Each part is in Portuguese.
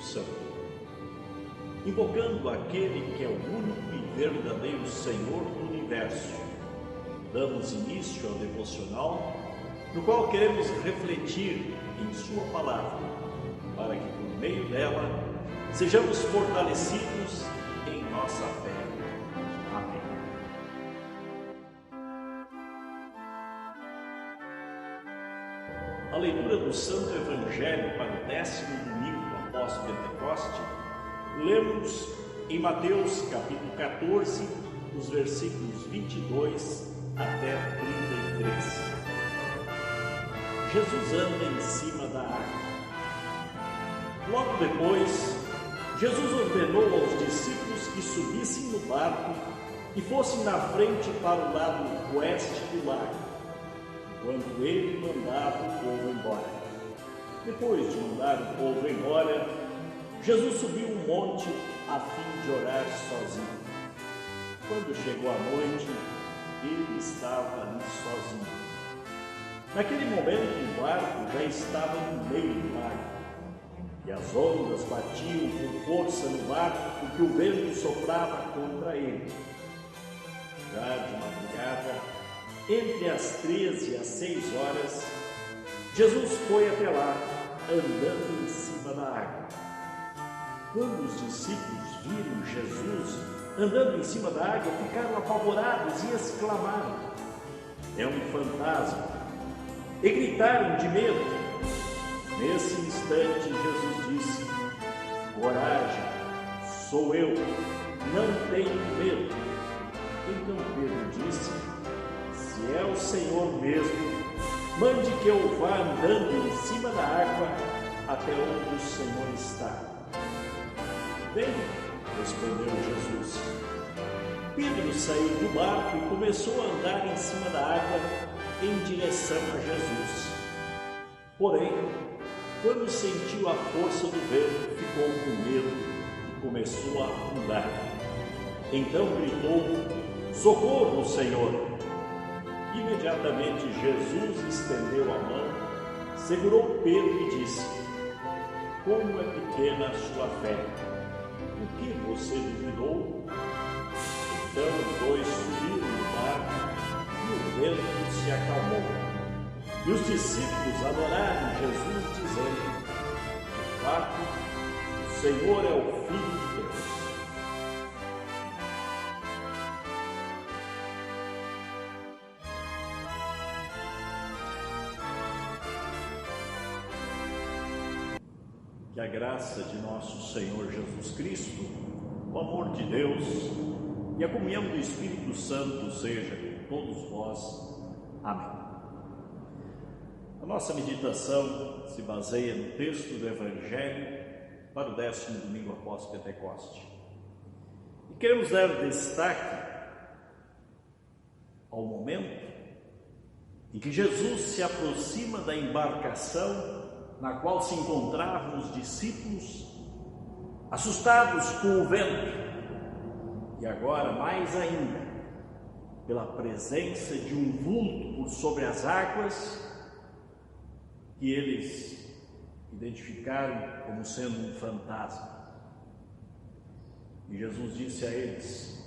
Santo. Invocando aquele que é o único e verdadeiro Senhor do Universo, damos início ao devocional, no qual queremos refletir em Sua Palavra, para que por meio dela sejamos fortalecidos em nossa fé. Amém. A leitura do Santo Evangelho para o 10º domingo após Pentecoste, lemos em Mateus capítulo 14, os versículos 22 até 33. Jesus anda em cima da água. Logo depois, Jesus ordenou aos discípulos que subissem no barco e fossem na frente para o lado oeste do lago, enquanto ele mandava o povo embora. Depois de mandar o povo embora, Jesus subiu um monte a fim de orar sozinho. Quando chegou a noite, ele estava ali sozinho. Naquele momento, o barco já estava no meio do lago, e as ondas batiam com força no barco porque o vento soprava contra ele. Já de madrugada, entre as 13 e as 6 horas, Jesus foi até lá, andando em cima da água. Quando os discípulos viram Jesus andando em cima da água, ficaram apavorados e exclamaram: "É um fantasma!" E gritaram de medo. Nesse instante, Jesus disse: "Coragem, sou eu, não tenho medo." Então Pedro disse: "Se é o Senhor mesmo, mande que eu vá andando em cima da água até onde o Senhor está." "Vem", respondeu Jesus. Pedro saiu do barco e começou a andar em cima da água em direção a Jesus. Porém, quando sentiu a força do vento, ficou com medo e começou a afundar. Então gritou: "Socorro, Senhor!" Imediatamente Jesus estendeu a mão, segurou Pedro e disse: "Como é pequena a sua fé! O que você duvidou?" Então os dois subiram no barco e o vento se acalmou. E os discípulos adoraram Jesus, dizendo: "De fato, o Senhor é o Filho de Deus." Que a graça de nosso Senhor Jesus Cristo, o amor de Deus e a comunhão do Espírito Santo seja com todos vós. Amém. A nossa meditação se baseia no texto do Evangelho para o 10º domingo após Pentecoste. E queremos dar destaque ao momento em que Jesus se aproxima da embarcação na qual se encontravam os discípulos, assustados com o vento, e agora mais ainda pela presença de um vulto por sobre as águas, que eles identificaram como sendo um fantasma. E Jesus disse a eles: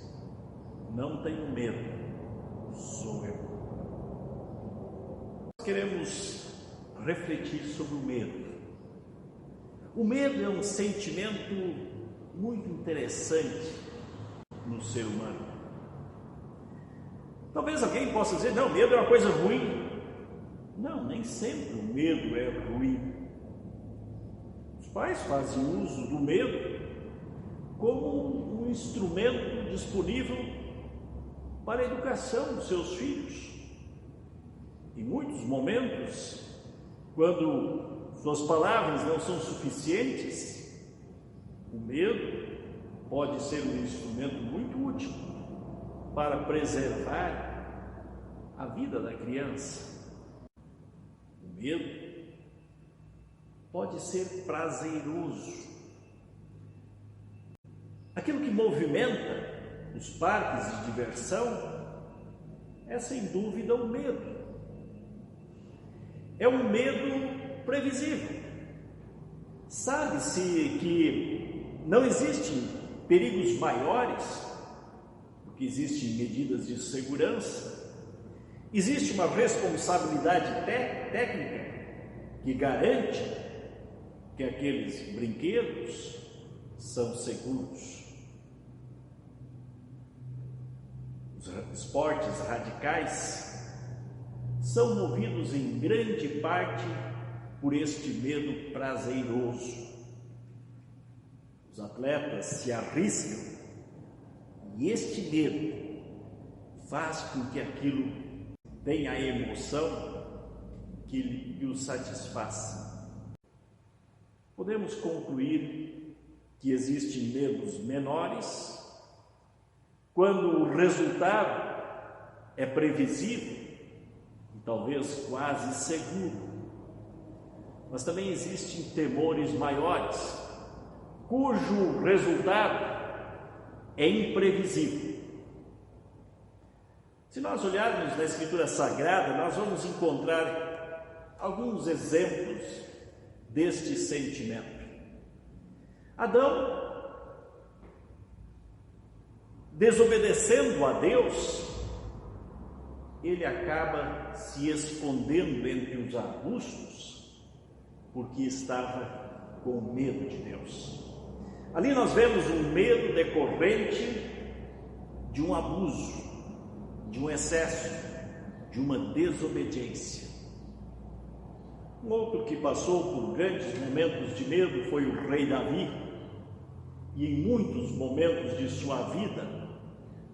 "Não tenham medo, sou eu." Nós queremos refletir sobre o medo. O medo é um sentimento muito interessante no ser humano. Talvez alguém possa dizer: "Não, medo é uma coisa ruim." Não, nem sempre o medo é ruim. Os pais fazem uso do medo como um instrumento disponível para a educação dos seus filhos. Em muitos momentos, quando suas palavras não são suficientes, o medo pode ser um instrumento muito útil para preservar a vida da criança. O medo pode ser prazeroso. Aquilo que movimenta os parques de diversão é, sem dúvida, o medo. É um medo previsível. Sabe-se que não existem perigos maiores, porque existem medidas de segurança, existe uma responsabilidade técnica que garante que aqueles brinquedos são seguros. Os esportes radicais são movidos em grande parte por este medo prazeroso. Os atletas se arriscam e este medo faz com que aquilo tenha a emoção que o satisfaça. Podemos concluir que existem medos menores quando o resultado é previsível e talvez quase seguro. Mas também existem temores maiores, cujo resultado é imprevisível. Se nós olharmos na Escritura Sagrada, nós vamos encontrar alguns exemplos deste sentimento. Adão, desobedecendo a Deus, ele acaba se escondendo entre os arbustos, porque estava com medo de Deus. Ali nós vemos um medo decorrente de um abuso, de um excesso, de uma desobediência. Um outro que passou por grandes momentos de medo foi o rei Davi, e em muitos momentos de sua vida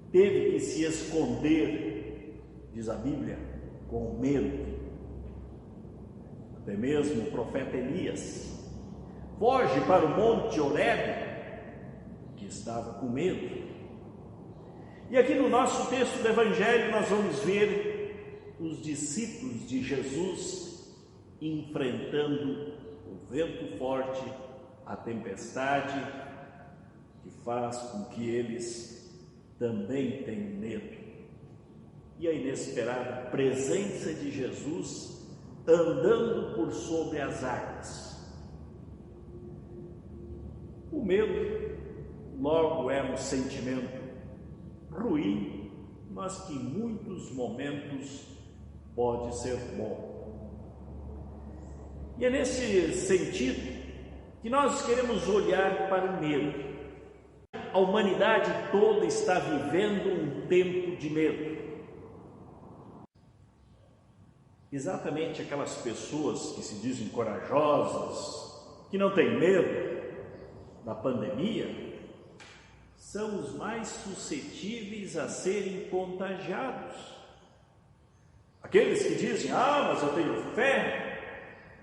teve que se esconder, diz a Bíblia, com medo. Até mesmo o profeta Elias foge para o monte Horebe, que estava com medo. E aqui no nosso texto do Evangelho nós vamos ver os discípulos de Jesus enfrentando o vento forte, a tempestade, que faz com que eles também tenham medo. E a inesperada presença de Jesus andando por sobre as águas. O medo logo é um sentimento ruim, mas que em muitos momentos pode ser bom. E é nesse sentido que nós queremos olhar para o medo. A humanidade toda está vivendo um tempo de medo. Exatamente aquelas pessoas que se dizem corajosas, que não têm medo da pandemia, são os mais suscetíveis a serem contagiados. Aqueles que dizem, mas eu tenho fé,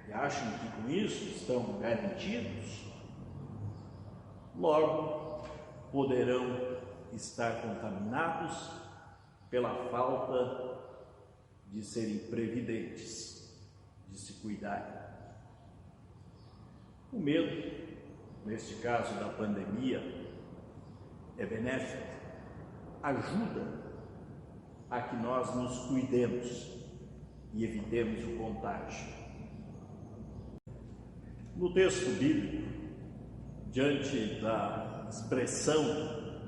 e acham que com isso estão garantidos, logo poderão estar contaminados pela falta de serem previdentes, de se cuidarem. O medo, neste caso da pandemia, é benéfico, ajuda a que nós nos cuidemos e evitemos o contágio. No texto bíblico, diante da expressão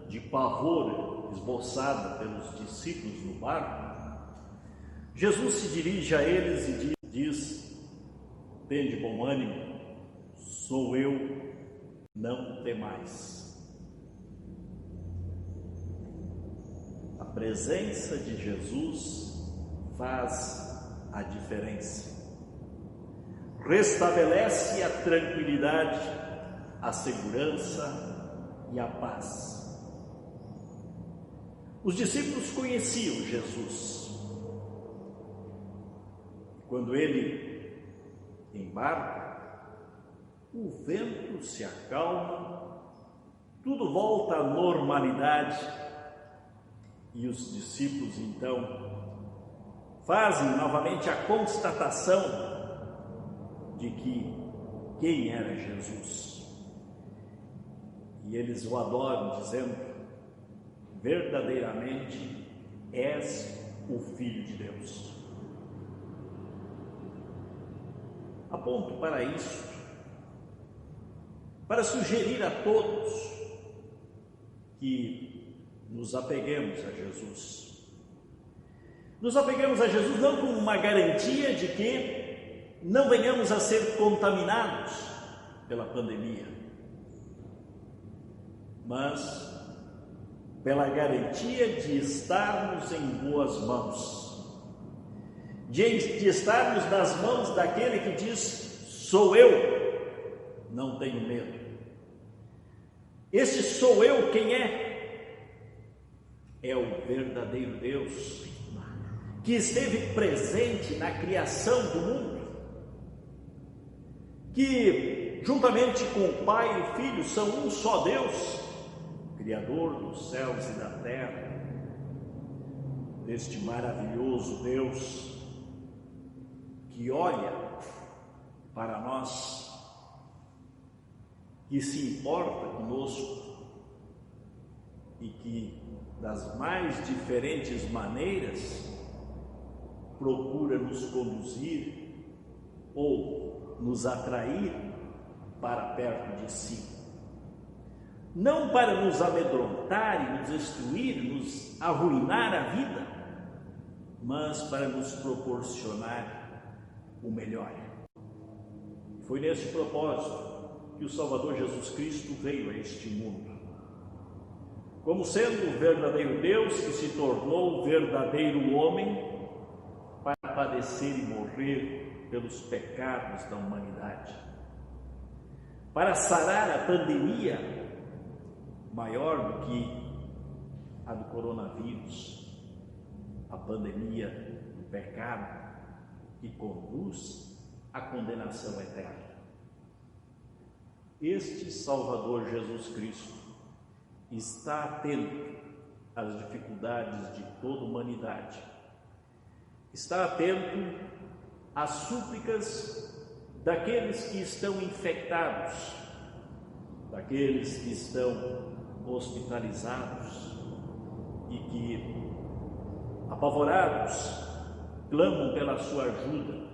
de pavor esboçada pelos discípulos no barco, Jesus se dirige a eles e diz: tende bom ânimo, sou eu, não temais. A presença de Jesus faz a diferença. Restabelece a tranquilidade, a segurança e a paz. Os discípulos conheciam Jesus. Quando ele embarca, o vento se acalma, tudo volta à normalidade e os discípulos então fazem novamente a constatação de que quem era Jesus. E eles o adoram, dizendo: verdadeiramente és o Filho de Deus. Aponto para isso para sugerir a todos que nos apeguemos a Jesus. Nos apeguemos a Jesus não como uma garantia de que não venhamos a ser contaminados pela pandemia, mas pela garantia de estarmos em boas mãos, de estarmos nas mãos daquele que diz: sou eu, não tenho medo. Esse sou eu quem é? É o verdadeiro Deus, que esteve presente na criação do mundo, que juntamente com o Pai e o Filho são um só Deus, Criador dos céus e da terra, deste maravilhoso Deus que olha para nós, que se importa conosco e que das mais diferentes maneiras procura nos conduzir ou nos atrair para perto de si. Não para nos amedrontar e nos destruir, nos arruinar a vida, mas para nos proporcionar o melhor. Foi nesse propósito que o Salvador Jesus Cristo veio a este mundo, como sendo o verdadeiro Deus que se tornou o verdadeiro homem para padecer e morrer pelos pecados da humanidade, para sarar a pandemia maior do que a do coronavírus, a pandemia do pecado que conduz à condenação eterna. Este Salvador Jesus Cristo está atento às dificuldades de toda a humanidade, está atento às súplicas daqueles que estão infectados, daqueles que estão hospitalizados e que, apavorados, clamam pela sua ajuda,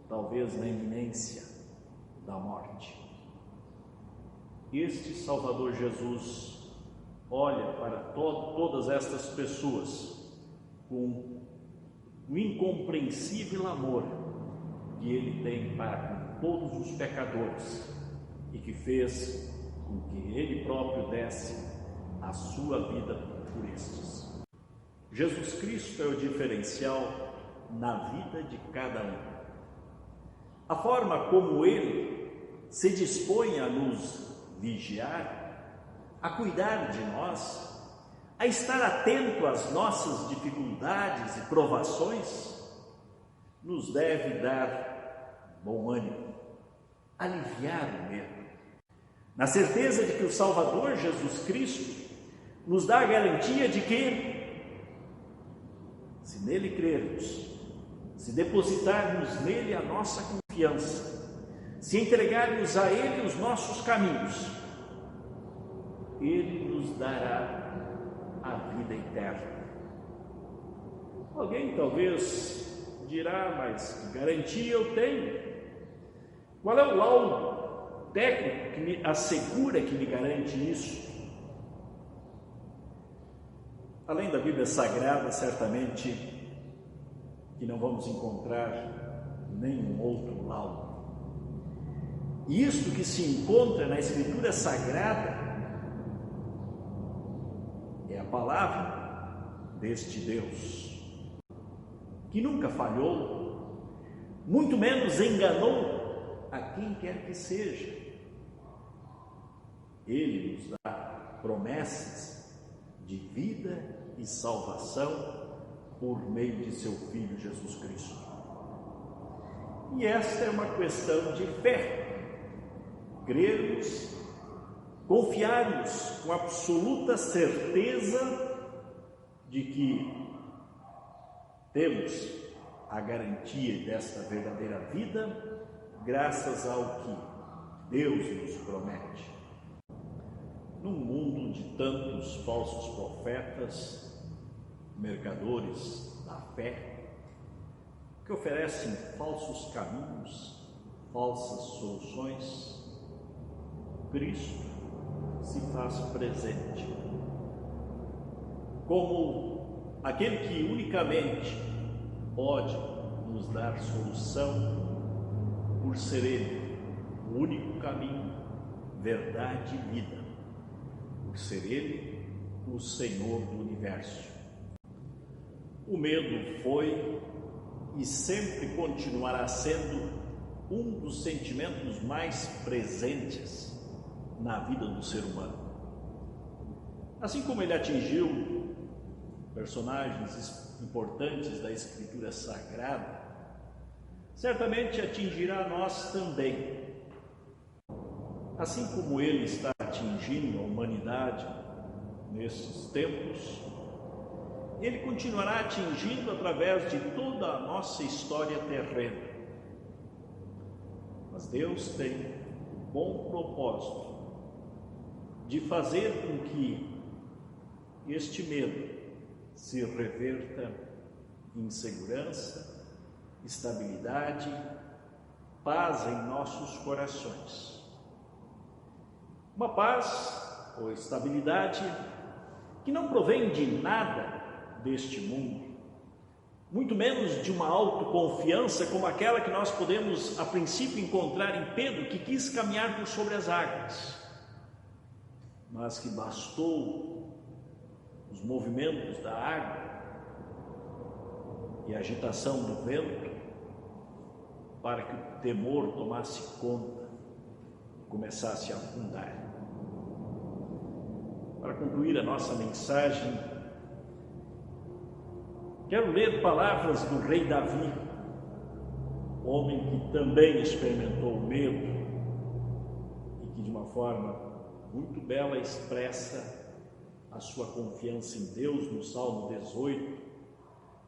talvez na iminência da morte. Este Salvador Jesus olha para todas estas pessoas com o incompreensível amor que Ele tem para todos os pecadores e que fez com que Ele próprio desse a sua vida por estes. Jesus Cristo é o diferencial na vida de cada um. A forma como Ele se dispõe a nos vigiar, a cuidar de nós, a estar atento às nossas dificuldades e provações, nos deve dar bom ânimo, aliviar o medo, na certeza de que o Salvador Jesus Cristo nos dá a garantia de que, se nele crermos, se depositarmos nele a nossa confiança, se entregarmos a Ele os nossos caminhos, Ele nos dará a vida eterna. Alguém talvez dirá: mas que garantia eu tenho? Qual é o laudo técnico que me assegura, que me garante isso? Além da Bíblia Sagrada, certamente que não vamos encontrar nenhum outro laudo. E isto que se encontra na Escritura Sagrada é a palavra deste Deus, que nunca falhou, muito menos enganou a quem quer que seja. Ele nos dá promessas de vida e salvação por meio de seu Filho Jesus Cristo. E esta é uma questão de fé. Crermos, confiarmos com absoluta certeza de que temos a garantia desta verdadeira vida, graças ao que Deus nos promete. Num mundo de tantos falsos profetas, mercadores da fé, que oferecem falsos caminhos, falsas soluções, Cristo se faz presente como aquele que unicamente pode nos dar solução, por ser Ele o único caminho, verdade e vida, por ser Ele o Senhor do universo. O medo foi e sempre continuará sendo um dos sentimentos mais presentes na vida do ser humano. Assim como ele atingiu personagens importantes da Escritura Sagrada, certamente atingirá nós também. Assim como ele está atingindo a humanidade nesses tempos, ele continuará atingindo através de toda a nossa história terrena. Mas Deus tem o bom propósito de fazer com que este medo se reverta em segurança, estabilidade, paz em nossos corações. Uma paz ou estabilidade que não provém de nada deste mundo, muito menos de uma autoconfiança como aquela que nós podemos a princípio encontrar em Pedro, que quis caminhar por sobre as águas, mas que bastou os movimentos da água e a agitação do vento para que o temor tomasse conta e começasse a afundar. Para concluir a nossa mensagem, quero ler palavras do rei Davi, homem que também experimentou o medo e que de uma forma muito bela expressa a sua confiança em Deus no Salmo 18,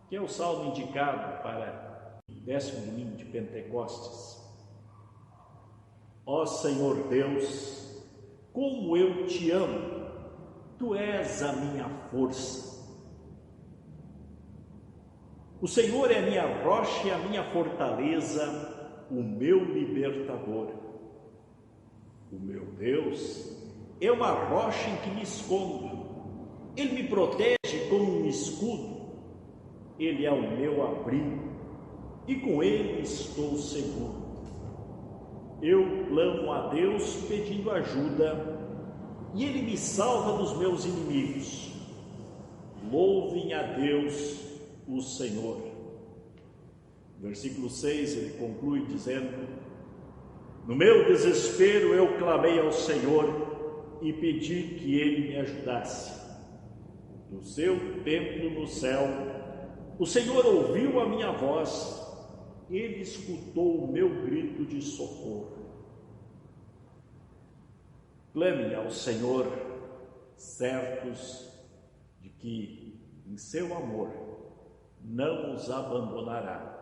que é o salmo indicado para o 10º domingo de Pentecostes. Ó Senhor Deus, como eu te amo, Tu és a minha força. O Senhor é a minha rocha e a minha fortaleza, o meu libertador. O meu Deus é uma rocha em que me escondo. Ele me protege como um escudo. Ele é o meu abrigo e com ele estou seguro. Eu clamo a Deus pedindo ajuda e ele me salva dos meus inimigos. Louvem a Deus, o Senhor. Versículo 6, ele conclui dizendo: no meu desespero eu clamei ao Senhor e pedi que ele me ajudasse. Do seu templo no céu, o Senhor ouviu a minha voz, ele escutou o meu grito de socorro. Clamem ao Senhor, certos de que, em seu amor, não os abandonará.